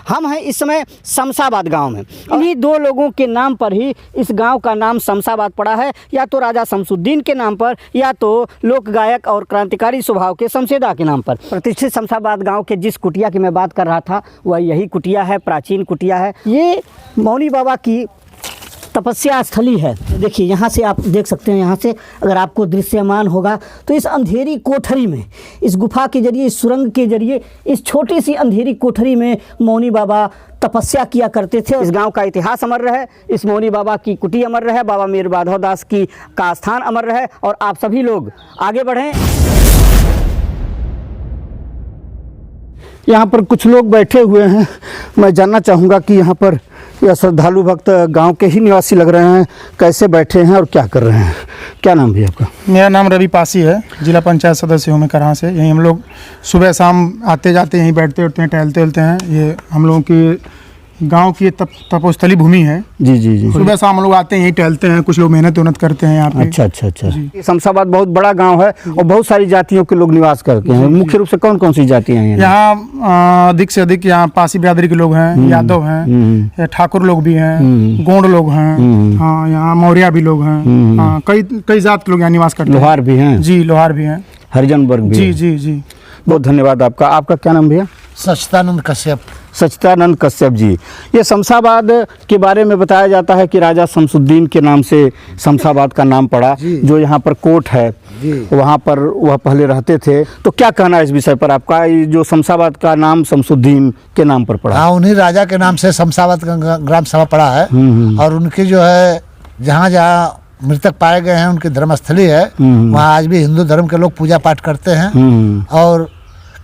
हम हैं इस समय शमशाबाद गांव में। इन्हीं दो लोगों के नाम पर ही इस गांव का नाम शमशाबाद पड़ा है, या तो राजा शमसुद्दीन के नाम पर, या तो लोक गायक और क्रांतिकारी स्वभाव के शमशेदा के नाम पर। प्रतिष्ठित शमशाबाद गांव के जिस कुटिया की मैं बात कर रहा था वह यही कुटिया है, प्राचीन कुटिया है। ये मौनी बाबा की तपस्या स्थली है। देखिए यहाँ से आप देख सकते हैं, यहाँ से अगर आपको दृश्यमान होगा तो इस अंधेरी कोठरी में, इस गुफा के जरिए, इस सुरंग के जरिए, इस छोटी सी अंधेरी कोठरी में मौनी बाबा तपस्या किया करते थे। इस गांव का इतिहास अमर रहे, इस मौनी बाबा की कुटी अमर रहे, बाबा मीर माधव दास की का स्थान अमर रहे, और आप सभी लोग आगे बढ़ें। यहाँ पर कुछ लोग बैठे हुए हैं, मैं जानना चाहूँगा कि यहाँ पर यह श्रद्धालु भक्त गांव के ही निवासी लग रहे हैं, कैसे बैठे हैं और क्या कर रहे हैं। क्या नाम है आपका? मेरा नाम रवि पासी है, जिला पंचायत सदस्य हूँ मैं कराहा से। यहीं हम लोग सुबह शाम आते जाते यहीं बैठते उठते हैं, टहलते उलते हैं। ये हम लोगों की गांव की तपोस्थली भूमि है। जी जी जी। सुबह शाम हम लोग आते हैं यहीं टहलते हैं, कुछ लोग मेहनत करते हैं यहाँ पे। अच्छा अच्छा अच्छा। शमशाबाद बहुत बड़ा गांव है और बहुत सारी जातियों के लोग निवास करते हैं। मुख्य रूप से कौन कौन सी जातियाँ हैं यहाँ? अधिक से अधिक यहाँ पासी बिरादरी के लोग हैं, यादव हैं, ठाकुर लोग भी हैं, गोंड लोग हैं, हाँ यहाँ मौर्या भी लोग हैं, हाँ कई जात के लोग यहाँ निवास करते हैं। लोहार भी हैं? जी लोहार भी हैं, हरिजन वर्ग भी। जी जी जी। बहुत धन्यवाद आपका। आपका क्या नाम भैया? सच्चिदानंद कश्यप। सच्चिदानंद कश्यप जी। ये शमशाबाद के बारे में बताया जाता है कि राजा शमसुद्दीन के नाम से शमशाबाद का नाम पड़ा। जो यहाँ पर कोट है वहाँ पर वह पहले रहते थे। तो क्या कहना है इस विषय पर आपका? ये जो शमशाबाद का नाम शमसुद्दीन के नाम पर पड़ा? हाँ, उन्हीं राजा के नाम से शमशाबाद का ग्राम सभा पड़ा है। और उनकी जो है जहाँ जहाँ मृतक पाए गए हैं उनकी धर्मस्थली है, वहाँ आज भी हिंदू धर्म के लोग पूजा पाठ करते हैं। और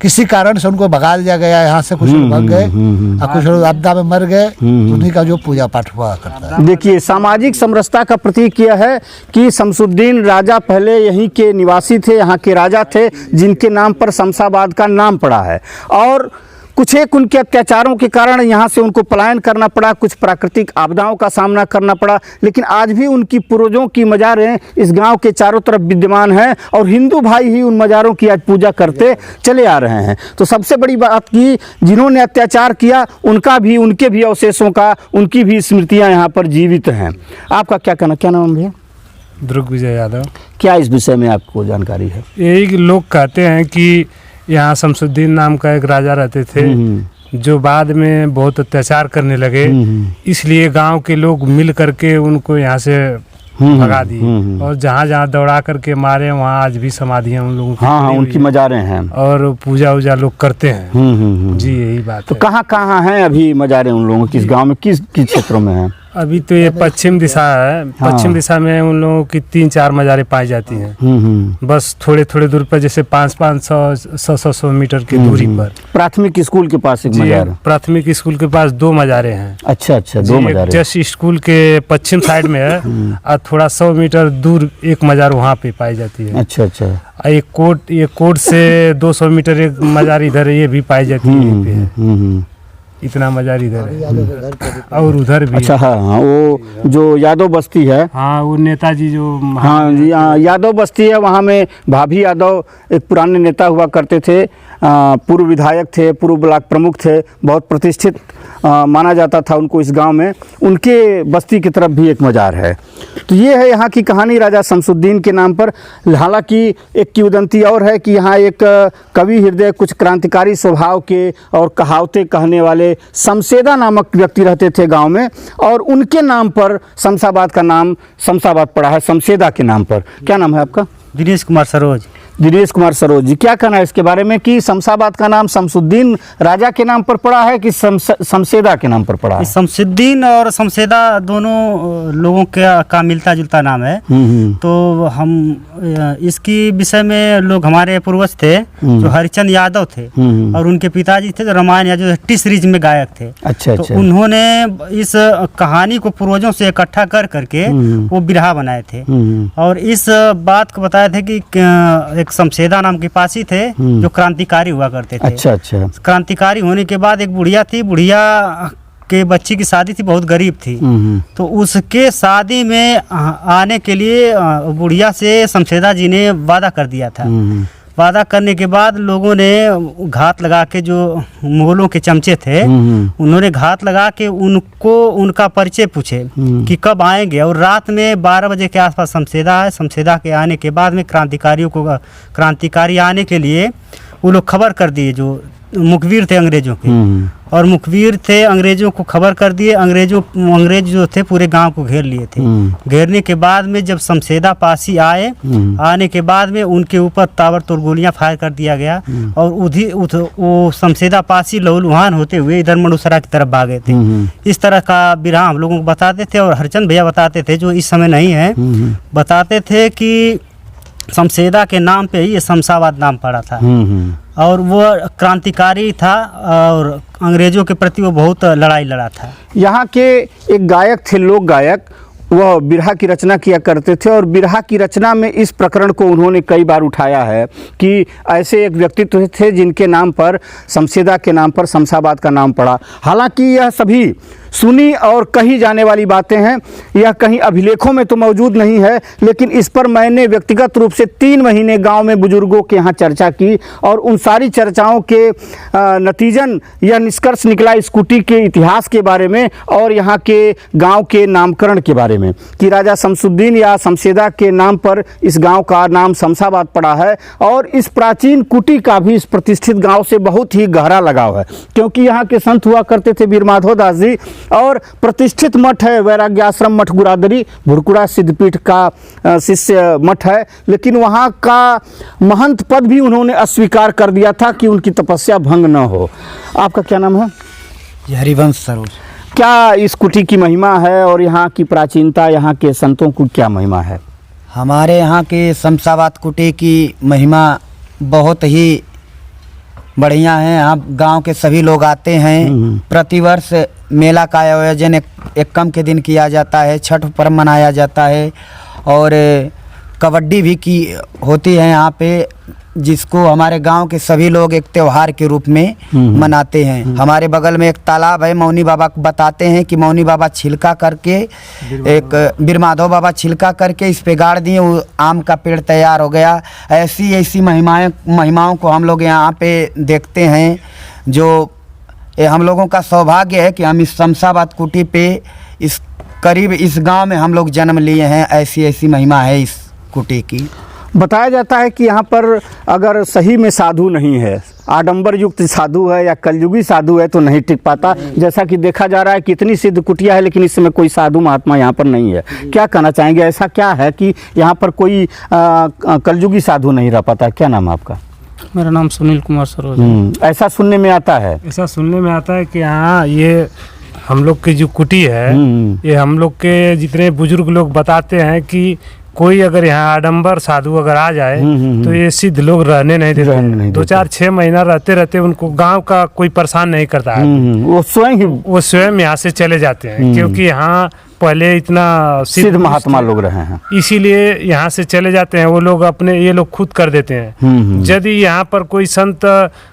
किसी कारण से उनको भगा दिया गया, यहाँ से कुछ लोग भाग गए और कुछ लोग आपदा में मर गए, उन्हीं का जो पूजा पाठ हुआ करता है। देखिए, सामाजिक समरसता का प्रतीक यह है कि शमसुद्दीन राजा पहले यहीं के निवासी थे, यहाँ के राजा थे, जिनके नाम पर शमशाबाद का नाम पड़ा है। और कुछ एक उनके अत्याचारों के कारण यहाँ से उनको पलायन करना पड़ा, कुछ प्राकृतिक आपदाओं का सामना करना पड़ा, लेकिन आज भी उनकी पूर्वजों की मज़ारें इस गांव के चारों तरफ विद्यमान हैं और हिंदू भाई ही उन मज़ारों की आज पूजा करते चले आ रहे हैं। तो सबसे बड़ी बात कि जिन्होंने अत्याचार किया उनका भी, उनके भी अवशेषों का, उनकी भी स्मृतियाँ यहाँ पर जीवित हैं। आपका क्या कहना? क्या नाम भैया? ध्रुव विजय यादव। क्या इस विषय में आपको जानकारी है? यही लोग कहते हैं कि यहाँ शमसुद्दीन नाम का एक राजा रहते थे, जो बाद में बहुत अत्याचार करने लगे, इसलिए गांव के लोग मिल करके उनको यहाँ से भगा दी और जहाँ जहाँ दौड़ा करके मारे वहाँ आज भी समाधियाँ उन लोगों की। हाँ, उनकी मज़ारें हैं और पूजा उजा लोग करते हैं। जी यही बात। तो कहाँ कहाँ हैं अभी मज़ारें उन लोगों की? इस गाँव में किस क्षेत्रों में हैं? अभी तो ये पश्चिम दिशा है। पश्चिम दिशा में उन लोगों की 3-4 मज़ारें पाई जाती हैं। बस थोड़े थोड़े दूर पर, जैसे 500-600 मीटर की दूरी पर। प्राथमिक स्कूल के पास एक मज़ार है। प्राथमिक स्कूल के पास 2 मज़ारें हैं। अच्छा अच्छा, 2 मज़ारें। जस्ट स्कूल के पश्चिम साइड में है और थोड़ा 100 मीटर दूर एक मज़ार वहाँ पे पाई जाती है। अच्छा अच्छा। एक कोट से 200 मीटर एक मज़ार इधर ये भी पाई जाती है। इतना मज़ार इधर है और उधर भी। अच्छा हाँ, वो जो यादव बस्ती है, हाँ वो नेताजी जो, हाँ जी हाँ, यादव बस्ती है, वहाँ में भाभी यादव एक पुराने नेता हुआ करते थे, पूर्व विधायक थे, पूर्व ब्लॉक प्रमुख थे, बहुत प्रतिष्ठित माना जाता था उनको इस गांव में। उनके बस्ती की तरफ भी एक मज़ार है। तो ये है यहाँ की कहानी राजा शमसुद्दीन के नाम पर। हालांकि एक किंवदंती और है कि यहाँ एक कवि हृदय, कुछ क्रांतिकारी स्वभाव के और कहावतें कहने वाले शमशेदा नामक व्यक्ति रहते थे गांव में, और उनके नाम पर शमशाबाद का नाम शमशाबाद पड़ा है, शमशेदा के नाम पर। क्या नाम है आपका? दिनेश कुमार सरोज। दिनेश कुमार सरोज जी, क्या कहना है इसके बारे में कि शमशाबाद का नाम शमसुद्दीन राजा के नाम पर पड़ा है कि शमशेदा के नाम पर पड़ा है? शमसुद्दीन और शमशेदा दोनों लोगों का मिलता जुलता नाम है। तो हम इसकी विषय में, लोग हमारे पूर्वज थे जो हरिचंद यादव थे और उनके पिताजी थे जो रामायण या जो टी सीरीज में गायक थे। अच्छा, तो उन्होंने इस कहानी को पूर्वजों से इकट्ठा कर करके वो बिरहा बनाए थे और इस बात को बताए थे कि एक शमशेदा नाम के पासी थे जो क्रांतिकारी हुआ करते थे। अच्छा अच्छा। क्रांतिकारी होने के बाद एक बुढ़िया थी, बुढ़िया के बच्ची की शादी थी, बहुत गरीब थी। तो उसके शादी में आने के लिए बुढ़िया से शमशेदा जी ने वादा कर दिया था। वादा करने के बाद लोगों ने घात लगा के, जो मुगलों के चमचे थे उन्होंने घात लगा के उनको उनका परिचय पूछे कि कब आएंगे, और रात में 12 बजे के आसपास शमशेदा है। शमशेदा के आने के बाद में क्रांतिकारी आने के लिए वो लोग खबर कर दिए, जो मुखबिर थे अंग्रेजों के, और मुखबिर थे अंग्रेजों को खबर कर दिए। अंग्रेज जो थे पूरे गांव को घेर लिए थे। घेरने के बाद में जब शमशेदा पासी आए, आने के बाद में उनके ऊपर ताबड़तोड़ गोलियां फायर कर दिया गया, और वो शमशेदा पासी लहूलुहान होते हुए इधर मनुसरा की तरफ भागे थे। इस तरह का बिरहा हम लोगों को बताते थे, और हरचंद भैया बताते थे, जो इस समय नहीं है, बताते थे कि शमशेदा के नाम पे ही ये शमशाबाद नाम पड़ा था। और वो क्रांतिकारी था, और अंग्रेजों के प्रति वो बहुत लड़ाई लड़ा था। यहाँ के एक गायक थे, लोक गायक, वह बिरहा की रचना किया करते थे, और बिरहा की रचना में इस प्रकरण को उन्होंने कई बार उठाया है कि ऐसे एक व्यक्तित्व थे जिनके नाम पर, शमशेदा के नाम पर शमशाबाद का नाम पड़ा। हालांकि यह सभी सुनी और कही जाने वाली बातें हैं, यह कहीं अभिलेखों में तो मौजूद नहीं है, लेकिन इस पर मैंने व्यक्तिगत रूप से 3 महीने गांव में बुजुर्गों के यहाँ चर्चा की, और उन सारी चर्चाओं के नतीजन यह निष्कर्ष निकला स्कूटी के इतिहास के बारे में और यहाँ के गांव के नामकरण के बारे में, कि राजा शमसुद्दीन या शमशेदा के नाम पर इस गांव का नाम शमशाबाद पड़ा है। और इस प्राचीन कुटी का भी इस प्रतिष्ठित गांव से बहुत ही गहरा लगाव है, क्योंकि यहाँ के संत हुआ करते थे वीर माधव दास जी, और प्रतिष्ठित मठ है वैराग्याश्रम मठ गुरादरी, भुरकुड़ा सिद्धपीठ का शिष्य मठ है, लेकिन वहाँ का महंत पद भी उन्होंने अस्वीकार कर दिया था कि उनकी तपस्या भंग न हो। आपका क्या नाम है? हरिवंश सरोज। क्या इस कुटी की महिमा है, और यहाँ की प्राचीनता, यहाँ के संतों की क्या महिमा है? हमारे यहाँ के शमशाबाद कुटी की महिमा बहुत ही बढ़िया है। यहाँ गांव के सभी लोग आते हैं। प्रतिवर्ष मेला का आयोजन एक कम के दिन किया जाता है, छठ पर्व मनाया जाता है, और कबड्डी भी की होती है यहाँ पे, जिसको हमारे गांव के सभी लोग एक त्यौहार के रूप में मनाते हैं। हमारे बगल में एक तालाब है, मौनी बाबा को बताते हैं कि मौनी बाबा छिलका करके, एक वीर माधव बाबा छिलका करके इस पे गाड़ दिए, वो आम का पेड़ तैयार हो गया। ऐसी महिमाओं को हम लोग यहाँ पे देखते हैं, जो हम लोगों का सौभाग्य है कि हम इस शमशाबाद कुटी पे इस गांव में हम लोग जन्म लिए हैं। ऐसी महिमा है इस कुटी की। बताया जाता है कि यहाँ पर अगर सही में साधु नहीं है, आडंबर युक्त साधु है या कलयुगी साधु है, तो नहीं टिक पाता। जैसा कि देखा जा रहा है कितनी सिद्ध कुटिया है, लेकिन इस समय कोई साधु महात्मा यहाँ पर नहीं है। क्या कहना चाहेंगे, ऐसा क्या है कि यहाँ पर कोई कलयुगी साधु नहीं रह पाता? क्या नाम है आपका? मेरा नाम सुनील कुमार सरोज। ऐसा सुनने में आता है, ऐसा सुनने में आता है कि हाँ, ये हम लोग की जो कुटी है, ये हम लोग के जितने बुजुर्ग लोग बताते हैं कि कोई अगर यहाँ आडंबर साधु अगर आ जाए तो ये सिद्ध लोग रहने नहीं देते। 2-4-6 महीना रहते रहते उनको गांव का कोई परेशान नहीं करता है। वो स्वयं यहाँ से चले जाते हैं, क्योंकि यहाँ पहले इतना सिद्ध महात्मा लोग रहे हैं, इसीलिए यहाँ से चले जाते हैं। वो लोग अपने ये लोग खुद कर देते हैं। यदि यहाँ पर कोई संत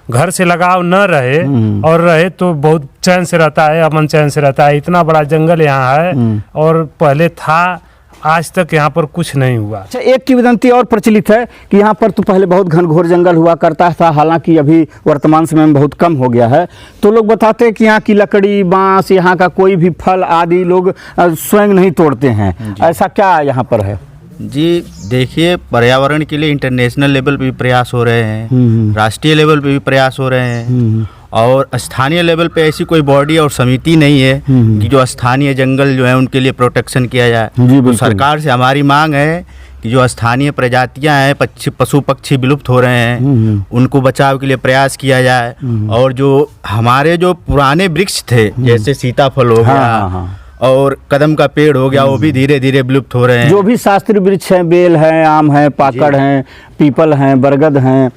घर से लगाव न रहे और रहे तो बहुत चैन से रहता है, अमन चैन से रहता है। इतना बड़ा जंगल यहाँ है, और पहले था, आज तक यहाँ पर कुछ नहीं हुआ। अच्छा, एक किंवदंती और प्रचलित है कि यहाँ पर तो पहले बहुत घनघोर जंगल हुआ करता था, हालांकि अभी वर्तमान समय में बहुत कम हो गया है। तो लोग बताते हैं कि यहाँ की लकड़ी, बांस, यहाँ का कोई भी फल आदि लोग स्वयं नहीं तोड़ते हैं। ऐसा क्या यहाँ पर है? जी देखिए, पर्यावरण के लिए इंटरनेशनल लेवल पे भी प्रयास हो रहे हैं, राष्ट्रीय लेवल पे भी प्रयास हो रहे हैं, और स्थानीय लेवल पे ऐसी कोई बॉडी और समिति नहीं है कि जो स्थानीय जंगल जो है उनके लिए प्रोटेक्शन किया जाए। तो सरकार से हमारी मांग है कि जो स्थानीय प्रजातियां हैं, पशु पक्षी विलुप्त हो रहे हैं, उनको बचाव के लिए प्रयास किया जाए। और जो हमारे जो पुराने वृक्ष थे, जैसे सीताफल हो गया और कदम का पेड़ हो गया, वो भी धीरे धीरे विलुप्त हो रहे हैं। जो भी शास्त्रीय वृक्ष हैं, बेल हैं, आम हैं, पाकड़ हैं, पीपल हैं, बरगद हैं,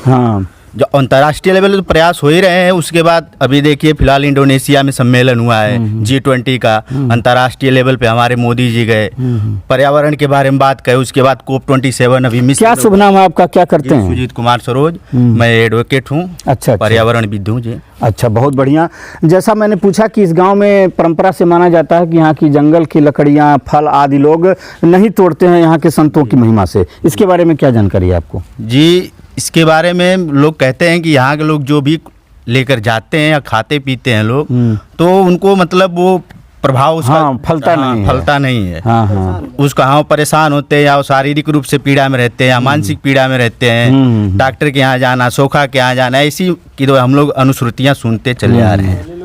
हाँ, जो अंतर्राष्ट्रीय लेवल पर प्रयास हो ही रहे हैं। उसके बाद अभी देखिए फिलहाल इंडोनेशिया में सम्मेलन हुआ है G20 का, अंतर्राष्ट्रीय लेवल पे हमारे मोदी जी गए, पर्यावरण के बारे में बात कहे। उसके बाद COP27 अभी मिस्र। क्या शुभ नाम है आपका, क्या करते हैं? सुजीत कुमार सरोज, मैं एडवोकेट हूँ। अच्छा, पर्यावरण विद हूँ जी। अच्छा, बहुत बढ़िया। जैसा मैंने पूछा कि इस गांव में परंपरा से माना जाता है कि यहाँ की जंगल की लकड़ियाँ, फल आदि लोग नहीं तोड़ते हैं यहाँ के संतों की महिमा से। इसके बारे में क्या जानकारी है आपको? जी, इसके बारे में लोग कहते हैं कि यहाँ के लोग जो भी लेकर जाते हैं या खाते पीते हैं लोग, तो उनको मतलब वो प्रभाव उसका फलता नहीं है। फलता नहीं है। हाँ हाँ उसका हाँ परेशान होते हैं या वो शारीरिक रूप से पीड़ा में रहते हैं या मानसिक पीड़ा में रहते हैं, डॉक्टर के यहाँ जाना, सोखा के यहाँ जाना, ऐसी की तो हम लोग अनुश्रुतियाँ सुनते चले आ रहे हैं।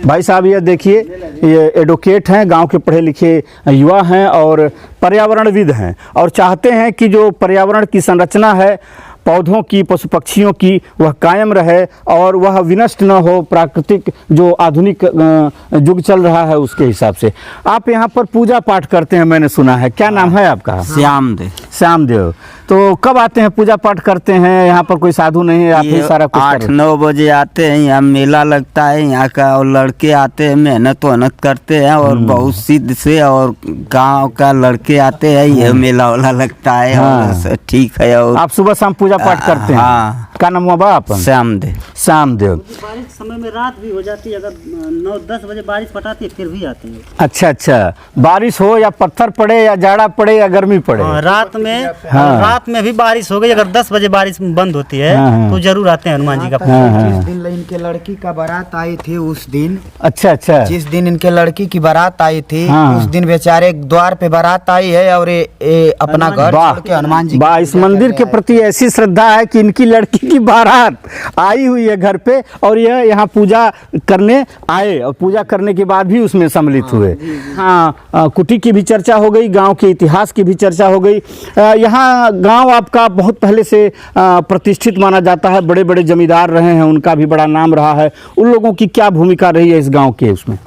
भाई साहब ये देखिए, ये एडवोकेट हैं, गांव के पढ़े लिखे युवा हैं और पर्यावरणविद हैं और चाहते हैं कि जो पर्यावरण की संरचना है, पौधों की, पशु पक्षियों की, वह कायम रहे और वह विनष्ट न हो। प्राकृतिक जो आधुनिक युग चल रहा है उसके हिसाब से आप यहाँ पर पूजा पाठ करते हैं, मैंने सुना है। क्या नाम है आपका? श्याम दे। श्याम देव। तो कब आते हैं, पूजा पाठ करते हैं? यहाँ पर कोई साधु नहीं है, आप ही सारा कुछ कर रहे हैं? 8-9 बजे आते हैं, यहाँ मेला लगता है यहाँ का, और लड़के आते हैं, मेहनत करते हैं और बहुत सिद्ध से और गांव का लड़के आते हैं, यह मेला वाला लगता है और ठीक है। और आप सुबह शाम पूजा पाठ करते हैं? हाँ। क्या नाम हुआ आप? श्याम दे। श्याम देव। बारिश समय में रात भी हो जाती है, अगर 9-10 बजे बारिश पटाती है फिर भी आते हैं। अच्छा अच्छा, बारिश हो या पत्थर पड़े या जाड़ा पड़े या गर्मी पड़े? रात में भी बारिश हो गई, अगर 10 बजे बारिश बंद होती है तो जरूर आते हैं हनुमान जी का। जिस दिन इनके लड़की का बारात आई थी उस दिन, अच्छा अच्छा, जिस दिन इनके लड़की की बारात आई थी उस दिन बेचारे द्वार पे बारात आई है और ये अपना घर छोड़ के हनुमान जी वाह, इस मंदिर के प्रति ऐसी श्रद्धा है कि इनकी लड़की की बारात आई हुई है घर पे और यह यहाँ पूजा करने आए और पूजा करने के बाद भी उसमें सम्मिलित हुए। हाँ, कुटी की भी चर्चा हो गई, गांव के इतिहास की भी चर्चा हो गई। यहाँ गांव आपका बहुत पहले से प्रतिष्ठित माना जाता है, बड़े बड़े जमींदार रहे हैं, उनका भी बड़ा नाम रहा है। उन लोगों की क्या भूमिका रही है इस गांव के उसमें?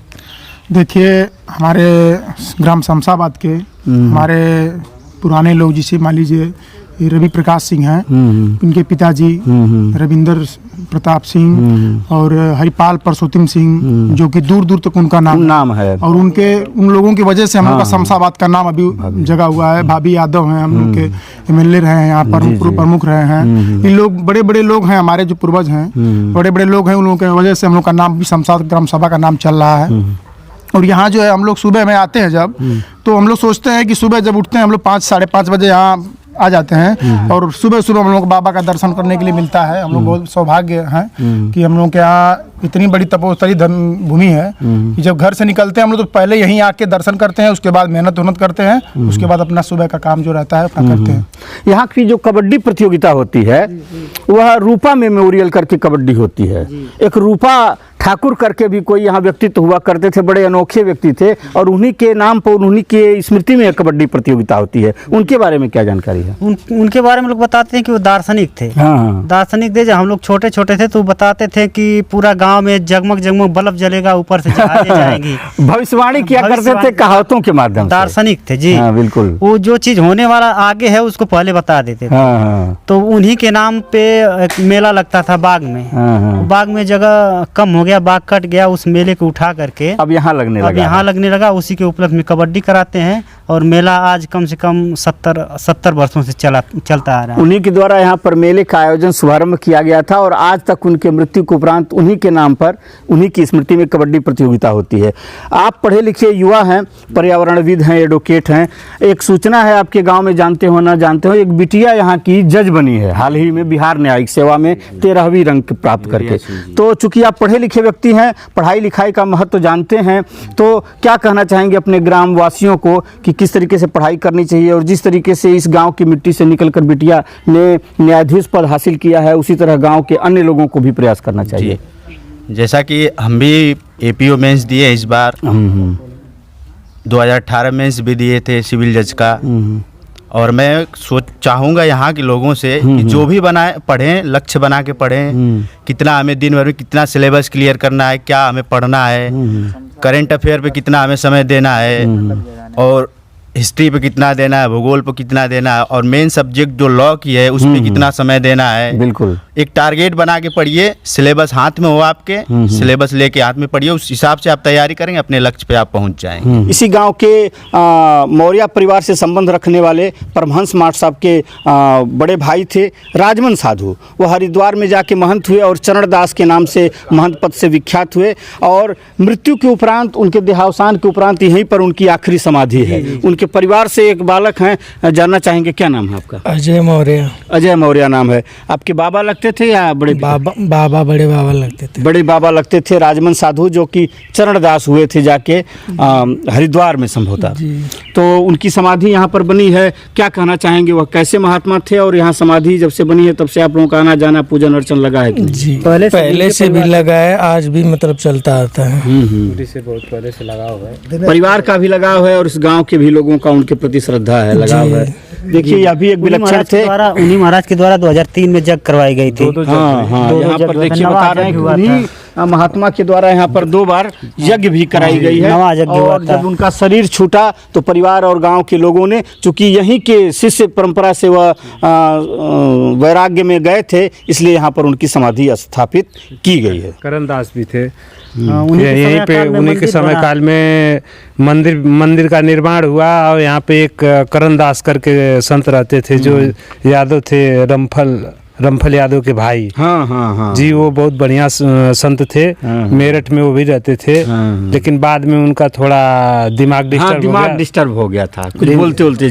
देखिए, हमारे ग्राम शमशाबाद के हमारे पुराने लोग, जिसे मान लीजिए ये रवि प्रकाश सिंह हैं, इनके पिताजी रविंदर प्रताप सिंह और हरिपाल परसोत्तम सिंह, जो कि दूर दूर तक उनका नाम है और उन लोगों की वजह से हम लोग का शमशाबाद का नाम अभी जगा हुआ है। भाभी यादव हैं, हम लोग के एमएलए रहे हैं, यहाँ पर प्रमुख रहे हैं। इन लोग बड़े बड़े लोग हैं, हमारे जो पूर्वज हैं बड़े बड़े लोग हैं, उन लोगों की वजह से हम लोग का नाम भी शमशाबाद ग्राम सभा का नाम चल रहा है। और यहाँ जो है हम लोग सुबह में आते हैं जब, तो हम लोग सोचते हैं कि सुबह जब उठते हैं हम लोग 5-5:30 बजे यहाँ आ जाते हैं और सुबह सुबह हम लोग बाबा का दर्शन करने के लिए मिलता है। हम लोग बहुत सौभाग्य हैं कि हम लोग के यहाँ इतनी बड़ी तपोस्थली भूमि है कि जब घर से निकलते हैं हम लोग तो पहले यहीं आके दर्शन करते हैं, उसके बाद मेहनत करते हैं, उसके बाद अपना सुबह का काम जो रहता है अपना करते हैं। यहाँ की जो कबड्डी प्रतियोगिता होती है वह रूपा मेमोरियल करके कबड्डी होती है। एक रूपा ठाकुर करके भी कोई यहाँ व्यक्तित्व हुआ करते थे, बड़े अनोखे व्यक्ति थे और उन्हीं के नाम पर, उन्हीं के स्मृति में कबड्डी प्रतियोगिता होती है। उनके बारे में क्या जानकारी है? उनके बारे में लोग बताते हैं कि वो दार्शनिक थे। दार्शनिक थे। जब हम लोग छोटे छोटे थे तो बताते थे कि पूरा गांव में जगमग जगमग बल्ब जलेगा, ऊपर से जहाजें जाएंगी। भविष्यवाणी किया करते थे कहावतों के माध्यम से। दार्शनिक थे जी। हाँ, बिल्कुल। वो जो चीज होने वाला आगे है उसको पहले बता देते थे। तो उन्हीं के नाम पे एक मेला लगता था बाग में। बाग में जगह कम हो गया, बाग कट गया, उस मेले को उठा करके अब यहाँ लगने लगा। उसी के उपलक्ष्य में कबड्डी कराते हैं और मेला आज कम से कम 70 वर्षों से चलता आ रहा है। उन्हीं के द्वारा यहाँ पर मेले का आयोजन शुभारंभ किया गया था और आज तक उनके मृत्यु के उपरांत उन्हीं के नाम पर, उन्हीं की स्मृति में कबड्डी प्रतियोगिता होती है। आप पढ़े लिखे युवा हैं, पर्यावरणविद हैं, एडवोकेट हैं। एक सूचना है आपके गांव में, जानते हो ना जानते हो, एक बिटिया यहाँ की जज बनी है हाल ही में बिहार न्यायिक सेवा में 13वीं रैंक प्राप्त करके। तो चूंकि आप पढ़े लिखे व्यक्ति हैं, पढ़ाई लिखाई का महत्व जानते हैं, तो क्या कहना चाहेंगे अपने ग्राम वासियों को कि किस तरीके से पढ़ाई करनी चाहिए और जिस तरीके से इस गांव की मिट्टी से निकलकर बिटिया ने न्यायाधीश पद हासिल किया है, उसी तरह गांव के अन्य लोगों को भी प्रयास करना चाहिए? जैसा कि हम भी एपीओ मेंस दिए इस बार, 2018 मेंस भी दिए थे सिविल जज का, और मैं चाहूँगा यहाँ के लोगों से कि जो भी पढ़ें, लक्ष्य बना के पढ़ें, कितना हमें दिन भर में कितना सिलेबस क्लियर करना है, क्या हमें पढ़ना है, करंट अफेयर पे कितना हमें समय देना है और हिस्ट्री पे कितना देना है, भूगोल पे कितना देना है और मेन सब्जेक्ट जो लॉ की है उस पर कितना समय देना है। बिल्कुल, एक टारगेट बना के पढ़िए, सिलेबस हाथ में हो आपके, सिलेबस लेके हाथ में पढ़िए, उस हिसाब से आप तैयारी करेंगे, अपने लक्ष्य पे आप पहुंच जाएंगे। इसी गांव के मौर्य परिवार से संबंध रखने वाले परमहंस माठ साहब के बड़े भाई थे राजमन साधु। वो हरिद्वार में जाके महंत हुए और चरणदास के नाम से महंत पद से विख्यात हुए, और मृत्यु के उपरांत, उनके देहावसान के उपरांत यहीं पर उनकी आखिरी समाधि है। उनके परिवार से एक बालक हैं, जानना चाहेंगे क्या नाम है आपका? अजय मौर्य। अजय मौर्य नाम है। आपके बाबा लगते थे या बड़े बाबा बड़े बाबा लगते थे। बड़े बाबा लगते थे राजमन साधु, जो कि चरणदास हुए थे जाके हरिद्वार में संभवतः। तो उनकी समाधि यहाँ पर बनी है। क्या कहना चाहेंगे, वह कैसे महात्मा थे, और यहाँ समाधि जब से बनी है तब से आप लोगों का आना जाना पूजन अर्चन लगा है? जी पहले से भी लगा है, आज भी मतलब चलता आता है। से बहुत पहले से लगाव है, परिवार का भी लगाव है और इस गांव के भी लोगों का उनके प्रति श्रद्धा है, लगाव है। देखिए यह भी एक विलक्षण थे। उन्हीं महाराज के द्वारा 2003 में यज्ञ करवाई गई थी। हाँ, यहाँ पर देखिए बता रहे हैं कि उन्हीं महात्मा के द्वारा यहाँ पर 2 बार यज्ञ भी कराई गई है। और जब उनका शरीर छूटा तो परिवार और गांव के लोगों ने, चूंकि यहीं के शिष्य परंपरा से वह वैराग्य में गए थे, इसलिए यहाँ पर उनकी समाधि स्थापित की गई है। करणदास भी थे यहीं पे। उन्हीं के समय काल में मंदिर का निर्माण हुआ, और यहाँ पे एक करणदास करके संत रहते थे, जो यादव थे, रमफल यादव के भाई। हाँ जी, वो बहुत बढ़िया संत थे। मेरठ में वो भी रहते थे, लेकिन बाद में उनका थोड़ा दिमाग डिस्टर्ब हो गया था, कुछ बोलते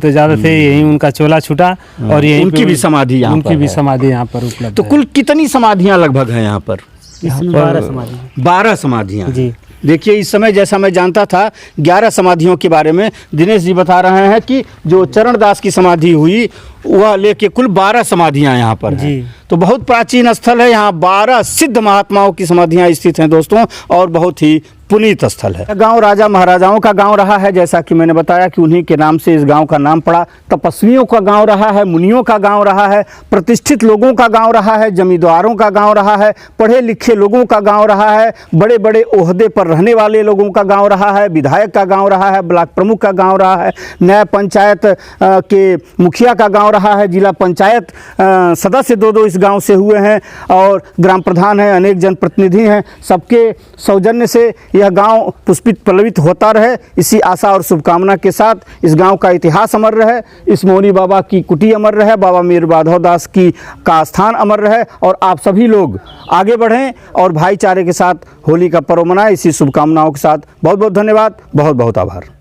ज़्यादा थे। यहीं उनका चोला छूटा, और यहीं उनकी भी समाधि यहाँ पर उपलब्ध। तो कुल कितनी समाधियाँ लगभग हैं यहाँ पर? 12 समाधियाँ। जी देखिए, इस समय जैसा मैं जानता था 11 समाधियों के बारे में, दिनेश जी बता रहे हैं कि जो चरणदास की समाधि हुई वह लेके कुल 12 समाधियां यहाँ पर हैं। तो बहुत प्राचीन स्थल है। यहाँ 12 सिद्ध महात्माओं की समाधियां स्थित हैं दोस्तों, और बहुत ही पुनीत स्थल है। गांव राजा महाराजाओं का गांव रहा है, जैसा कि मैंने बताया कि उन्हीं के नाम से इस गांव का नाम पड़ा। तपस्वियों का गांव रहा है, मुनियों का गांव रहा है, प्रतिष्ठित लोगों का गांव रहा है, जमींदारों का गांव रहा है, पढ़े लिखे लोगों का गांव रहा है, बड़े बड़े ओहदे पर रहने वाले लोगों का गांव रहा है, विधायक का गांव रहा है, ब्लॉक प्रमुख का गांव रहा है, न्याय पंचायत के मुखिया का गांव रहा है, जिला पंचायत सदस्य 2-2 इस गांव से हुए हैं, और ग्राम प्रधान हैं, अनेक जनप्रतिनिधि हैं। सबके सौजन्य से यह गांव पुष्पित पल्लवित होता रहे, इसी आशा और शुभकामना के साथ इस गांव का इतिहास अमर रहे, इस मौनी बाबा की कुटी अमर रहे, बाबा मीर माधव दास का स्थान अमर रहे, और आप सभी लोग आगे बढ़ें और भाईचारे के साथ होली का पर्व मनाएं। इसी शुभकामनाओं के साथ बहुत बहुत धन्यवाद, बहुत बहुत आभार।